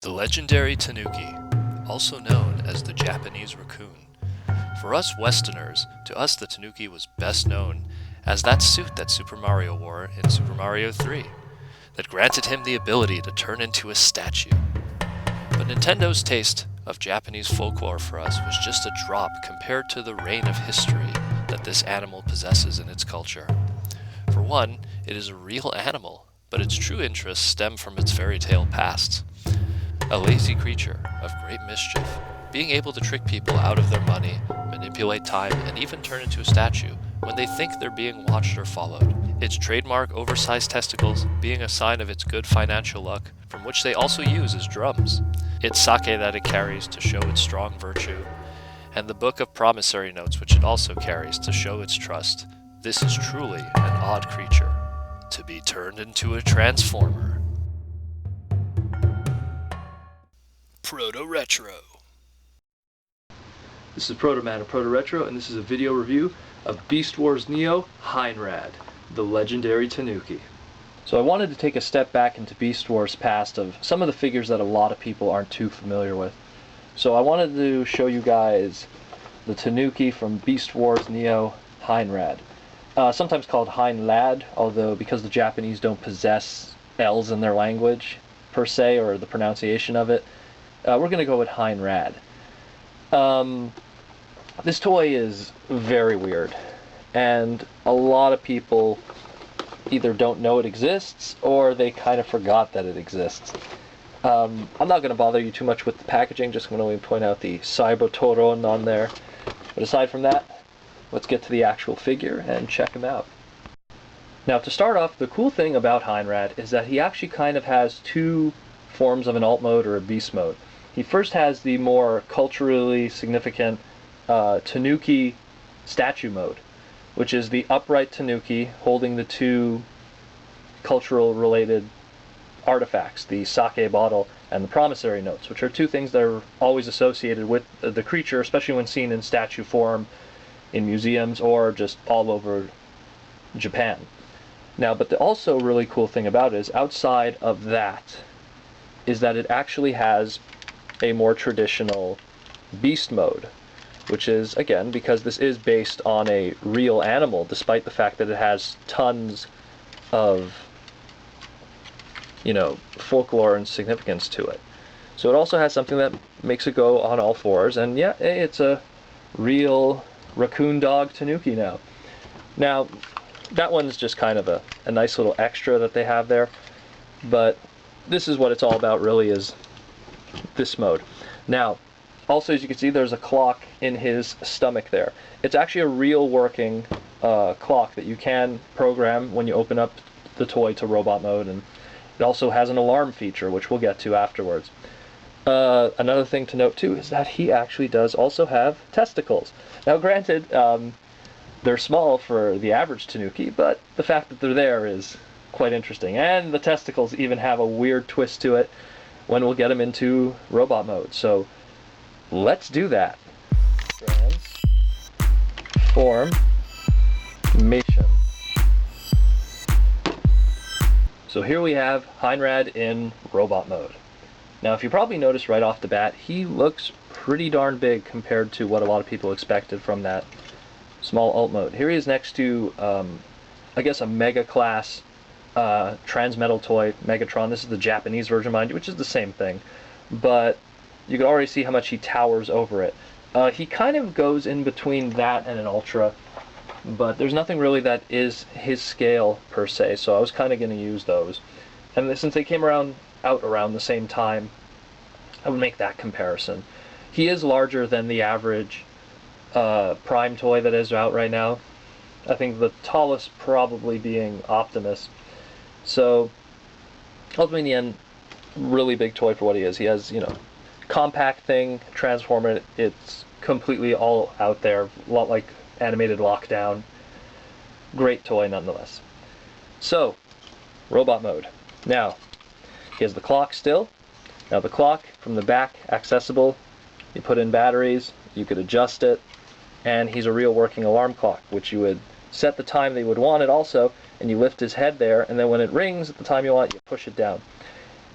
The legendary Tanuki, also known as the Japanese raccoon. For us Westerners, to us the Tanuki was best known as that suit that Super Mario wore in Super Mario 3, that granted him the ability to turn into a statue. But Nintendo's taste of Japanese folklore for us was just a drop compared to the reign of history that this animal possesses in its culture. For one, it is a real animal, but its true interests stem from its fairy tale past. A lazy creature of great mischief, being able to trick people out of their money, manipulate time, and even turn into a statue when they think they're being watched or followed. Its trademark oversized testicles being a sign of its good financial luck, from which they also use as drums. Its sake that it carries to show its strong virtue, and the book of promissory notes which it also carries to show its trust. This is truly an odd creature, to be turned into a transformer. Protoretro. This is Protoman of Protoretro, and this is a video review of Beast Wars Neo Heinrad, the legendary Tanuki. So I wanted to take a step back into Beast Wars past of some of the figures that a lot of people aren't too familiar with. So I wanted to show you guys the Tanuki from Beast Wars Neo Heinrad. Sometimes called Heinlad, although because the Japanese don't possess L's in their language per se, or the pronunciation of it, we're going to go with Heinrad. This toy is very weird, and a lot of people either don't know it exists, or they kind of forgot that it exists. I'm not going to bother you too much with the packaging, just going to point out the Cybertronian on there. But aside from that, let's get to the actual figure and check him out. Now, to start off, the cool thing about Heinrad is that he actually kind of has two forms of an alt mode or a beast mode. He first has the more culturally significant Tanuki statue mode, which is the upright Tanuki holding the two cultural related artifacts, the sake bottle and the promissory notes, which are two things that are always associated with the creature, especially when seen in statue form in museums or just all over Japan. Now, but the also really cool thing about it is, outside of that, is that it actually has a more traditional beast mode, which is, again, because this is based on a real animal, despite the fact that it has tons of, folklore and significance to it. So it also has something that makes it go on all fours, and yeah, it's a real raccoon dog Tanuki now. Now, that one's just kind of a nice little extra that they have there, but this is what it's all about, really, is this mode. Now, also, as you can see, there's a clock in his stomach there. It's actually a real working clock that you can program when you open up the toy to robot mode, and it also has an alarm feature, which we'll get to afterwards. Another thing to note, too, is that he actually does also have testicles. Now, granted, they're small for the average Tanuki, but the fact that they're there is quite interesting. And the testicles even have a weird twist to it when we'll get him into robot mode. So let's do that. Transformation. So here we have Heinrad in robot mode. Now, if you probably noticed right off the bat, he looks pretty darn big compared to what a lot of people expected from that small alt mode. Here he is next to, I guess, a mega class transmetal toy, Megatron. This is the Japanese version, mind you, which is the same thing, but you can already see how much he towers over it. He kind of goes in between that and an Ultra, but there's nothing really that is his scale per se, so I was kind of going to use those. And since they came out around the same time, I would make that comparison. He is larger than the average Prime toy that is out right now. I think the tallest probably being Optimus. So, ultimately, in the end, really big toy for what he is. He has, compact thing, transformer. It's completely all out there, a lot like animated Lockdown. Great toy nonetheless. So, robot mode. Now, he has the clock still. Now, the clock from the back, accessible. You put in batteries, you could adjust it, and he's a real working alarm clock, which you would set the time they would want it also, and you lift his head there, and then when it rings at the time you want, you push it down.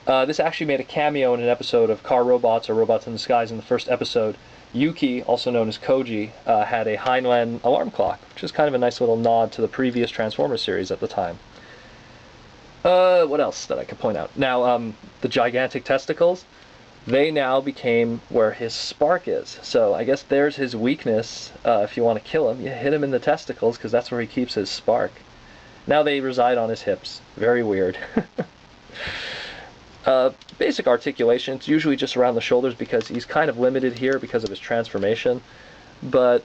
This actually made a cameo in an episode of Car Robots or Robots in Disguise. In the first episode, Yuki, also known as Koji, had a Heinlad alarm clock, which is kind of a nice little nod to the previous Transformers series at the time. What else that I could point out? Now, the gigantic testicles, they now became where his spark is. So I guess there's his weakness. If you want to kill him, you hit him in the testicles, because that's where he keeps his spark. Now they reside on his hips. Very weird. Basic articulation, it's usually just around the shoulders because he's kind of limited here because of his transformation. But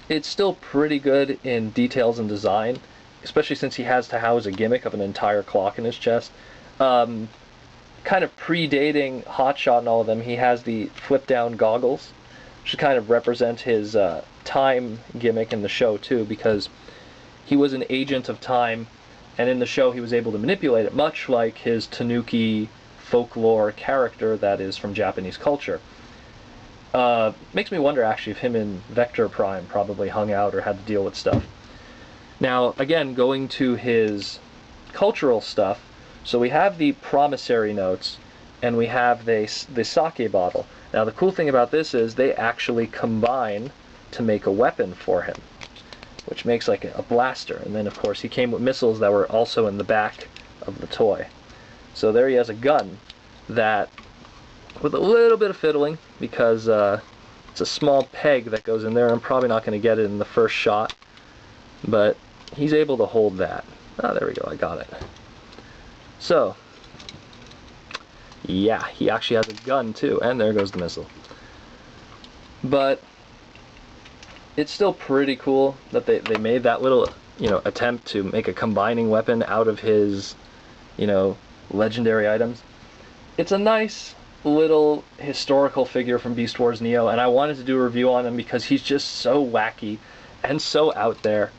it's still pretty good in details and design, especially since he has to house a gimmick of an entire clock in his chest. Kind of predating Hotshot and all of them, he has the flip-down goggles, which kind of represent his time gimmick in the show too, because he was an agent of time, and in the show he was able to manipulate it, much like his Tanuki folklore character that is from Japanese culture. Makes me wonder actually if him and Vector Prime probably hung out or had to deal with stuff. Now, again, going to his cultural stuff, so we have the promissory notes, and we have the sake bottle. Now, the cool thing about this is they actually combine to make a weapon for him, which makes like a blaster. And then, of course, he came with missiles that were also in the back of the toy. So there he has a gun that, with a little bit of fiddling, because it's a small peg that goes in there. I'm probably not going to get it in the first shot, but he's able to hold that. Ah, there we go, I got it. So, yeah, he actually has a gun too, and there goes the missile. But it's still pretty cool that they made that little, attempt to make a combining weapon out of his, legendary items. It's a nice little historical figure from Beast Wars Neo, and I wanted to do a review on him because he's just so wacky and so out there.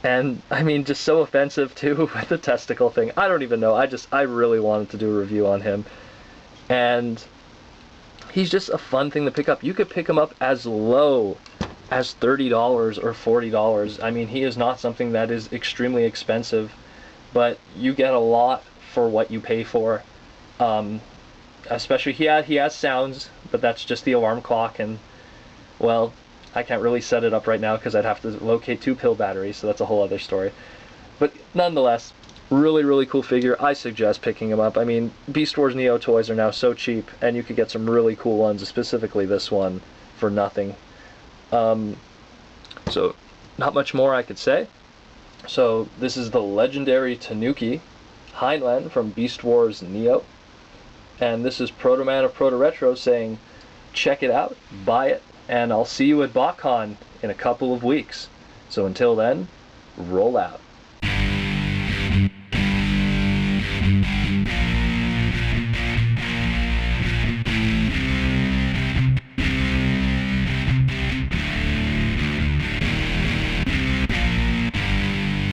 And, I mean, just so offensive, too, with the testicle thing. I don't even know. I really wanted to do a review on him. And he's just a fun thing to pick up. You could pick him up as low as $30 or $40. I mean, he is not something that is extremely expensive, but you get a lot for what you pay for. Especially, he has sounds, but that's just the alarm clock, and, well, I can't really set it up right now because I'd have to locate 2 pill batteries, so that's a whole other story. But nonetheless, really, really cool figure. I suggest picking him up. I mean, Beast Wars Neo toys are now so cheap, and you could get some really cool ones, specifically this one, for nothing. So, not much more I could say. So, this is the legendary Tanuki, Heinlad from Beast Wars Neo. And this is Protoman of Protoretro saying, check it out, buy it, and I'll see you at Botcon in a couple of weeks. So until then, roll out.